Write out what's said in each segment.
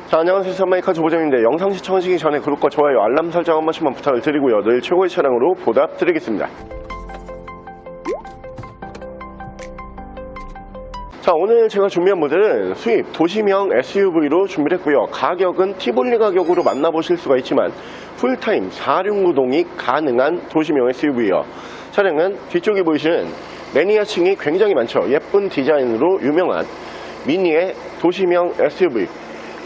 자, 안녕하세요. 산마이카 조보정인데 영상 시청하시기 전에 구독과 좋아요, 알람 설정 한 번씩만 부탁을 드리고요. 늘 최고의 차량으로 보답드리겠습니다. 자, 오늘 제가 준비한 모델은 수입 도시명 SUV로 준비를 했고요. 가격은 티볼리 가격으로 만나보실 수가 있지만 풀타임 4륜구동이 가능한 도시명 SUV예요. 차량은 뒤쪽에 보이시는 매니아층이 굉장히 많죠. 예쁜 디자인으로 유명한 미니의 도시명 SUV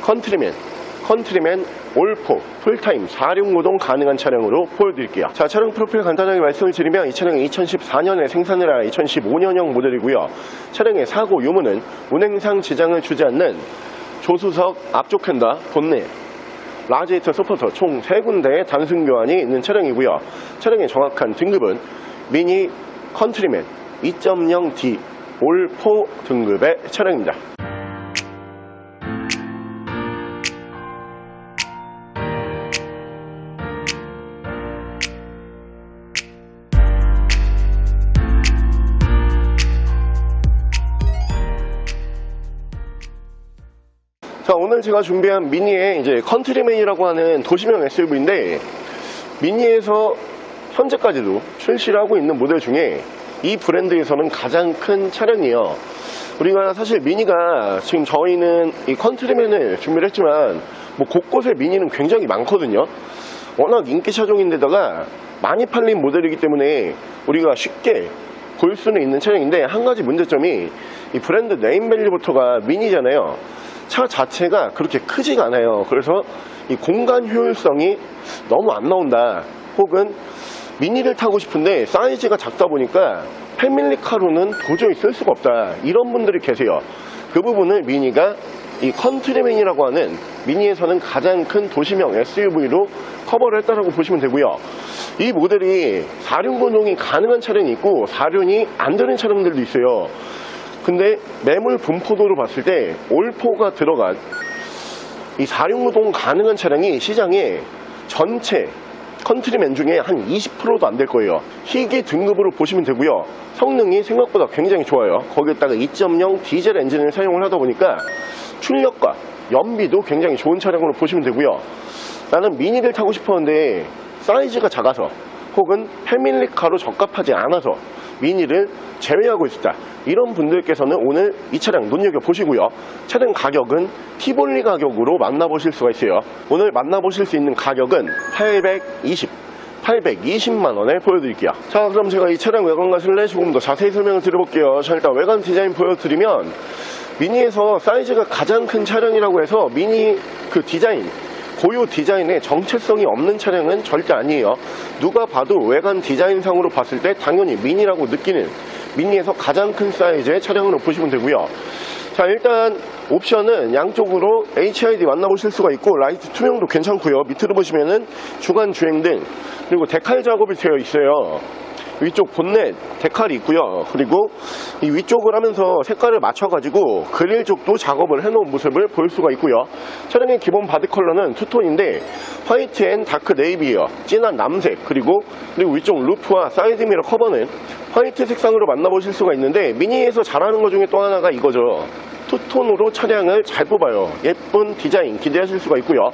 컨트리맨 올포 풀타임 4륜구동 가능한 차량으로 보여드릴게요. 자, 차량 프로필 간단하게 말씀을 드리면 이 차량은 2014년에 생산을 한 2015년형 모델이고요. 차량의 사고 유무는 운행상 지장을 주지 않는 조수석 앞쪽 핸들, 본넷, 라지에이터 서포터 총 3군데의 단순 교환이 있는 차량이고요. 차량의 정확한 등급은 미니 컨트리맨 2.0D 올포 등급의 차량입니다. 자, 오늘 제가 준비한 미니의 이제 컨트리맨이라고 하는 도시명 SUV인데 미니에서 현재까지도 출시를 하고 있는 모델 중에 이 브랜드에서는 가장 큰 차량이에요. 우리가 사실 미니가 지금 저희는 이 컨트리맨을 준비를 했지만 뭐 곳곳에 미니는 굉장히 많거든요. 워낙 인기 차종인데다가 많이 팔린 모델이기 때문에 우리가 쉽게 볼 수는 있는 차량인데 한 가지 문제점이 이 브랜드 네임밸류부터가 미니잖아요. 차 자체가 그렇게 크지가 않아요. 그래서 이 공간 효율성이 너무 안 나온다, 혹은 미니를 타고 싶은데 사이즈가 작다 보니까 패밀리카로는 도저히 쓸 수가 없다, 이런 분들이 계세요. 그 부분을 미니가 이 컨트리맨이라고 하는 미니에서는 가장 큰 도시명 SUV로 커버를 했다라고 보시면 되고요. 이 모델이 4륜구동이 가능한 차량이 있고 4륜이 안 되는 차량들도 있어요. 근데 매물 분포도로 봤을 때 올포가 들어간 이 4륜구동 가능한 차량이 시장에 전체 컨트리맨 중에 한 20%도 안 될 거예요. 희귀 등급으로 보시면 되고요. 성능이 생각보다 굉장히 좋아요. 거기에다가 2.0 디젤 엔진을 사용을 하다 보니까 출력과 연비도 굉장히 좋은 차량으로 보시면 되고요. 나는 미니를 타고 싶었는데 사이즈가 작아서 혹은 패밀리카로 적합하지 않아서 미니를 제외하고 있다, 이런 분들께서는 오늘 이 차량 눈여겨보시고요. 차량 가격은 티볼리 가격으로 만나보실 수가 있어요. 오늘 만나보실 수 있는 가격은 820만원에 보여드릴게요. 자, 그럼 제가 이 차량 외관과 실내 조금 더 자세히 설명을 드려볼게요. 자, 일단 외관 디자인 보여드리면 미니에서 사이즈가 가장 큰 차량이라고 해서 미니 그 디자인, 고유 디자인에 정체성이 없는 차량은 절대 아니에요. 누가 봐도 외관 디자인상으로 봤을 때 당연히 미니라고 느끼는 미니에서 가장 큰 사이즈의 차량으로 보시면 되고요. 자, 일단 옵션은 양쪽으로 HID 만나보실 수가 있고 라이트 투명도 괜찮고요. 밑으로 보시면은 주간 주행등, 그리고 데칼 작업이 되어 있어요. 위쪽 본넷 데칼이 있고요. 그리고 이 위쪽을 하면서 색깔을 맞춰가지고 그릴 쪽도 작업을 해놓은 모습을 볼 수가 있고요. 차량의 기본 바디 컬러는 투톤인데 화이트 앤 다크 네이비예요. 진한 남색, 그리고 위쪽 루프와 사이드미러 커버는 화이트 색상으로 만나보실 수가 있는데 미니에서 잘하는 것 중에 또 하나가 이거죠. 투톤으로 차량을 잘 뽑아요. 예쁜 디자인 기대하실 수가 있고요.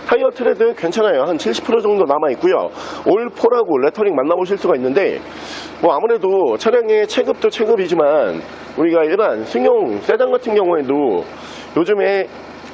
타이어 트레드 괜찮아요. 한 70% 정도 남아있고요. 올포라고 레터링 만나보실 수가 있는데 뭐 아무래도 차량의 체급도 체급이지만 우리가 일반 승용 세단 같은 경우에도 요즘에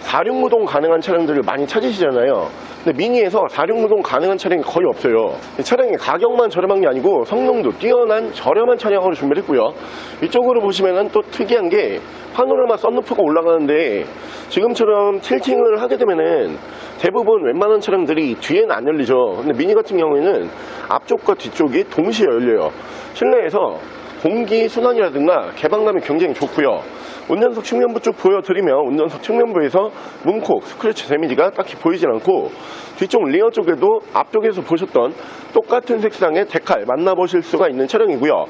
4륜구동 가능한 차량들을 많이 찾으시잖아요. 근데 미니에서 4륜구동 가능한 차량이 거의 없어요. 차량의 가격만 저렴한 게 아니고 성능도 뛰어난 저렴한 차량으로 준비를 했고요. 이쪽으로 보시면은 또 특이한 게 파노라마 썬루프가 올라가는데 지금처럼 틸팅을 하게 되면은 대부분 웬만한 차량들이 뒤에는 안 열리죠. 근데 미니 같은 경우에는 앞쪽과 뒤쪽이 동시에 열려요. 실내에서 공기 순환이라든가 개방감이 굉장히 좋고요. 운전석 측면부 쪽 보여드리면 운전석 측면부에서 문콕, 스크래치 데미지가 딱히 보이진 않고 뒤쪽 리어 쪽에도 앞쪽에서 보셨던 똑같은 색상의 데칼 만나보실 수가 있는 차량이고요.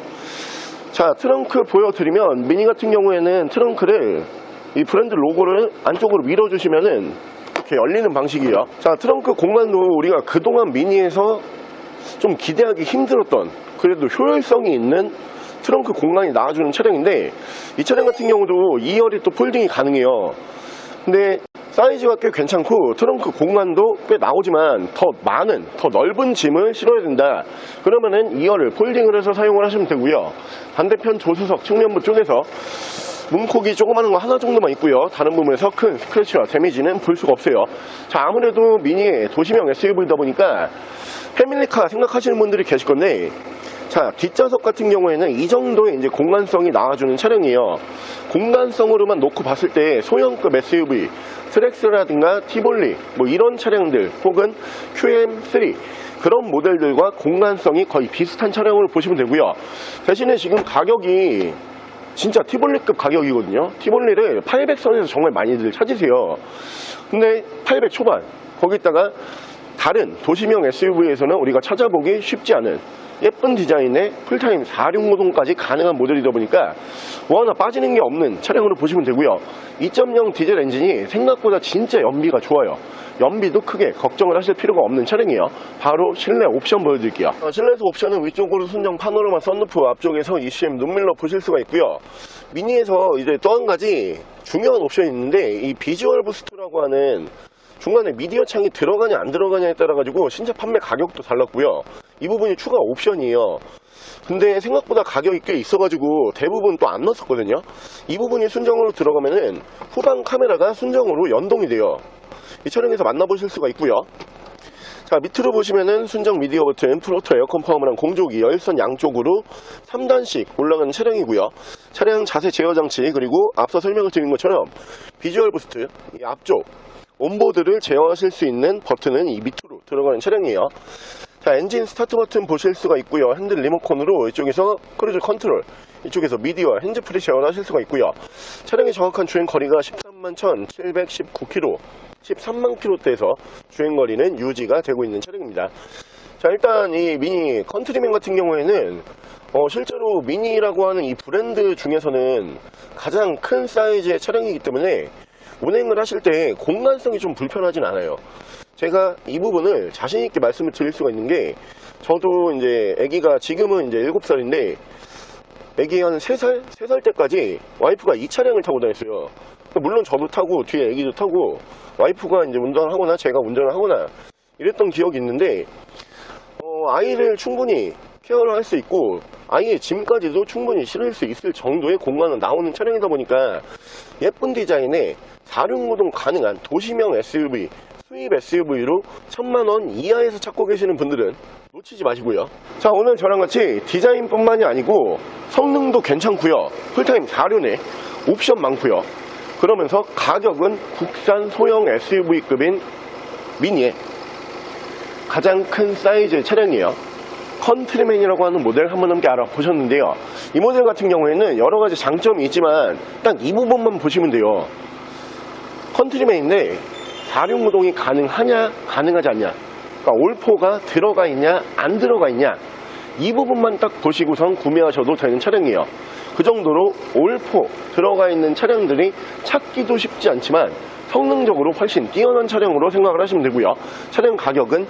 자, 트렁크 보여드리면 미니 같은 경우에는 트렁크를 이 브랜드 로고를 안쪽으로 밀어주시면은 이렇게 열리는 방식이에요. 자, 트렁크 공간도 우리가 그동안 미니에서 좀 기대하기 힘들었던 그래도 효율성이 있는 트렁크 공간이 나와주는 차량인데 이 차량 같은 경우도 2열이 또 폴딩이 가능해요. 근데 사이즈가 꽤 괜찮고 트렁크 공간도 꽤 나오지만 더 많은, 더 넓은 짐을 실어야 된다. 그러면은 2열을 폴딩을 해서 사용을 하시면 되고요. 반대편 조수석 측면부 쪽에서 문콕이 조그마한 거 하나 정도만 있고요. 다른 부분에서 큰 스크래치와 데미지는 볼 수가 없어요. 자, 아무래도 미니 도시명 SUV이다 보니까 패밀리카 생각하시는 분들이 계실 건데, 자, 뒷좌석 같은 경우에는 이 정도의 이제 공간성이 나와주는 차량이에요. 공간성으로만 놓고 봤을 때 소형급 SUV, 트렉스라든가 티볼리 뭐 이런 차량들 혹은 QM3 그런 모델들과 공간성이 거의 비슷한 차량으로 보시면 되고요. 대신에 지금 가격이 진짜 티볼리급 가격이거든요. 티볼리를 800선에서 정말 많이들 찾으세요. 근데 800 초반, 거기다가 다른 도시명 SUV에서는 우리가 찾아보기 쉽지 않은 예쁜 디자인의 풀타임 4륜구동까지 가능한 모델이다 보니까 뭐 하나 빠지는 게 없는 차량으로 보시면 되고요. 2.0 디젤 엔진이 생각보다 진짜 연비가 좋아요. 연비도 크게 걱정을 하실 필요가 없는 차량이에요. 바로 실내 옵션 보여드릴게요. 실내에서 옵션은 위쪽으로 순정 파노라마 썬루프, 앞쪽에서 ECM 눈밀러 보실 수가 있고요. 미니에서 이제 또 한 가지 중요한 옵션이 있는데, 이 비주얼 부스트라고 하는 중간에 미디어 창이 들어가냐 안 들어가냐에 따라 가지고 신차 판매 가격도 달랐고요. 이 부분이 추가 옵션이에요. 근데 생각보다 가격이 꽤 있어가지고 대부분 또 안 넣었거든요. 이 부분이 순정으로 들어가면은 후방 카메라가 순정으로 연동이 돼요. 이 차량에서 만나보실 수가 있고요. 자, 밑으로 보시면은 순정 미디어 버튼, 프로토 에어컨 파워랑 공조기, 열선 양쪽으로 3단씩 올라가는 차량이고요. 차량 자세 제어 장치, 그리고 앞서 설명을 드린 것처럼 비주얼 부스트, 이 앞쪽 온보드를 제어하실 수 있는 버튼은 이 밑으로 들어가는 차량이에요. 자, 엔진 스타트 버튼 보실 수가 있고요. 핸들 리모컨으로 이쪽에서 크루즈 컨트롤, 이쪽에서 미디어 핸즈프리 제어를 하실 수가 있고요. 차량의 정확한 주행 거리가 131,719km, 13만 km대에서 주행 거리는 유지가 되고 있는 차량입니다. 자, 일단 이 미니 컨트리맨 같은 경우에는 실제로 미니라고 하는 이 브랜드 중에서는 가장 큰 사이즈의 차량이기 때문에 운행을 하실 때 공간성이 좀 불편하진 않아요. 제가 이 부분을 자신있게 말씀을 드릴 수가 있는 게, 저도 이제 아기가 지금은 이제 7살인데 아기 한 3살 때까지 와이프가 이 차량을 타고 다녔어요. 물론 저도 타고 뒤에 아기도 타고 와이프가 이제 운전을 하거나 제가 운전을 하거나 이랬던 기억이 있는데, 아이를 충분히 케어를 할 수 있고 아이의 짐까지도 충분히 실을 수 있을 정도의 공간은 나오는 차량이다 보니까 예쁜 디자인에 4륜구동 가능한 도시명 SUV, 수입 SUV로 1000만원 이하에서 찾고 계시는 분들은 놓치지 마시고요. 자, 오늘 저랑 같이 디자인뿐만이 아니고 성능도 괜찮고요, 풀타임 4륜에 옵션 많고요, 그러면서 가격은 국산 소형 SUV급인 미니의 가장 큰 사이즈의 차량이에요. 컨트리맨이라고 하는 모델 한번 넘게 알아보셨는데요. 이 모델 같은 경우에는 여러가지 장점이 있지만 딱 이 부분만 보시면 돼요. 컨트리맨인데 4륜구동이 가능하냐 가능하지 않냐, 그러니까 올포가 들어가 있냐 안 들어가 있냐, 이 부분만 딱 보시고선 구매하셔도 되는 차량이에요. 그 정도로 올포 들어가 있는 차량들이 찾기도 쉽지 않지만 성능적으로 훨씬 뛰어난 차량으로 생각을 하시면 되고요. 차량 가격은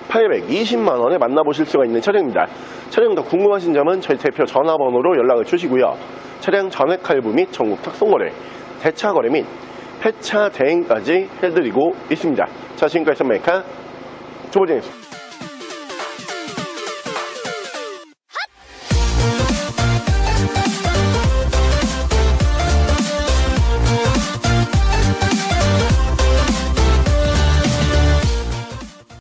820만원에 만나보실 수가 있는 차량입니다. 차량 더 궁금하신 점은 저희 대표 전화번호로 연락을 주시고요. 차량 전액 할부 및 전국 탁송거래, 대차 거래 및 폐차 대행까지 해드리고 있습니다. 자, 지금까지 선메이카 조보진이었습니다.